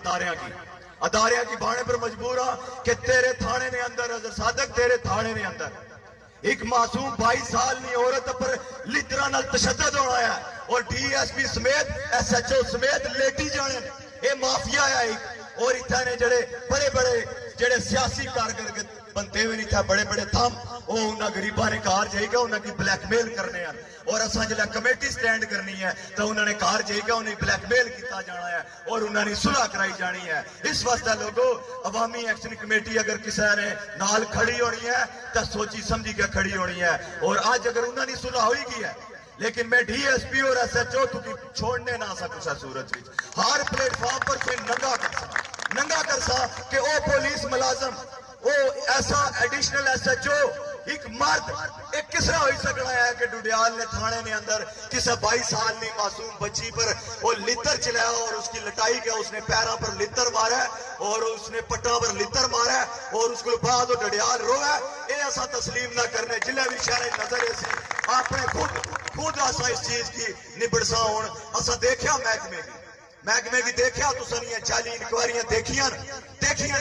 अदारिया की भाने पर मजबूर हाँ कि तेरे थाने ने अंदर अजर सादक तेरे थाने ने अंदर एक मासूम 22 साल नी औरत पर लितरा नाल तशद्दुद होना है और डीएसपी समेत एसएचओ समेत लेटी जाने ये माफिया है एक और इत्थे ने जड़े बड़े बड़े जड़े सियासी कारगर बनते हुए इत्थे बड़े बड़े थम वो उन्हें गरीबा ने कार जाएगा उन्हें ब्लैकमेल करने हैं और असा जो कमेटी स्टैंड करनी है तो उन्होंने कार जाएगा उन्हें ब्लैकमेल किया जाना है और उन्होंने सुलह कराई जानी है। इस वास्ते लोगों अवामी एक्शन कमेटी अगर किसी ने नाल खड़ी होनी है तो सोची समझी के खड़ी होनी है और आज अगर उन्होंने सुलह होगी है लेकिन मैं डीएसपी और एसएचओ को छोड़ने ना सकूँ सूरत में हर प्लेटफॉर्म पर से नंगा कर सा कि वो पुलिस मुलाजम वो ऐसा एडिशनल एसएचओ एक मर्द एक किस तरह हो सकना है कि डुडियाल ने थाने ने अंदर किसी 22 साल की मासूम बच्ची पर वो लितर चलाया और उसकी लटाई के उसने पैरों पर लितर मारा और उसने पट्टा पर लितर मारा और उसको बाद डडियाल रोया ये असा तस्लीम ना करने जिले भी शहर नजर ऐसी अपने खुद असा इस चीज की निबड़सा हूं असा देखा महकमे की देखा तुसा जाली इंक्वायरियां देखियां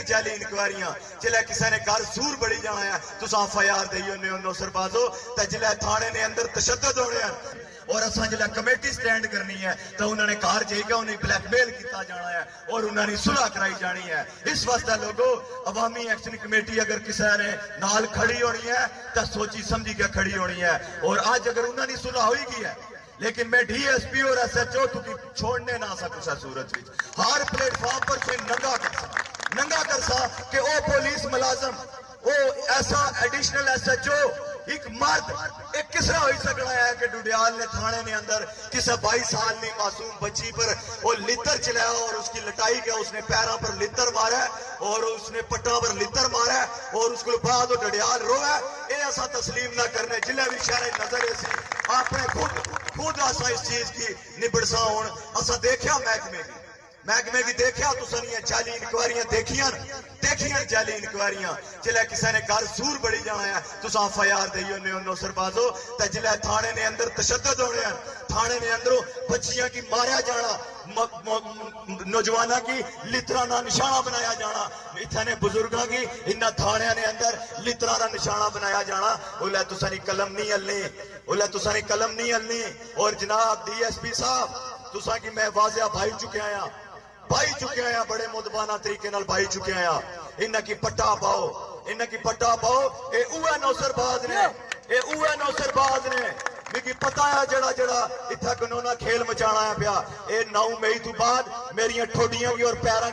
जाली इंक्वायरियां जिले किसी ने घर सूर बड़ी जाना है तुसा एफआईआर दे सरबाजो तो जिले थाने ने अंदर तशद्दुद होने हैं और असा जिले कमेटी स्टैंड करनी है तो उन्होंने कार जाएगा उन्हें ब्लैकमेल किया जाना है और उन्होंने सुलह कराई जानी है। इस वास्ते लोगों अवामी एक्शन कमेटी अगर किसी ने नाल खड़ी होनी है तो सोची समझी के खड़ी होनी है और आज अगर उन्होंने सुलह होगी है लेकिन मैं डीएसपी और एसएचओ को छोड़ने ना सकूँ सूरत में हर प्लेटफॉर्म पर से नंगा कर सा कि वो पुलिस मुलाजम वो ऐसा एडिशनल एसएचओ एक मर्द एक किस तरह हो सकना है कि डुडियाल ने थाने ने अंदर किसी 22 साल की मासूम बच्ची पर वो लितर चलाया और उसकी लटाई के उसने पैरों पर लितर मारा और उसने पट्टा पर लितर मारा और उसको बाद डडियाल रोया ये असा तस्लीम ना करने जिले भी शहर नजर ऐसी अपने खुद असा इस चीज की निबड़सा हूं असा देखा महकमे की देखा तुसा जाली इंक्वायरियां देखियां जाली इंक्वायरियां जिले किसी ने घर सूर बड़ी जाना है तुसा एफआईआर दे सरबाजो तो जिले थाने ने अंदर तशद्दुद होने हैं थाने ने अंदरों बच्चियां की मारा जाना नौजवानों की लितरा का निशाना बनाया जाना इतने ने बुजुर्गों की इन थाने ने अंदर लितरा का निशाना बनाया जाना उल्ले तुसा कलम नहीं हलनी उल्ले तुसा कलम नहीं हलनी और जनाब डीएसपी साहब तुसा की मैं वाजिया भाई चुके आया बड़े मुदबाना तरीके नाल भाई चुके आया इन्ना की पट्टा पाओ ये उहे नौसरबाज ने मिगी पता है जड़ा इत्थे कानूना खेल मचाना है पिया 9 मई तो बाद मेरिया ठोडियां की और पैरां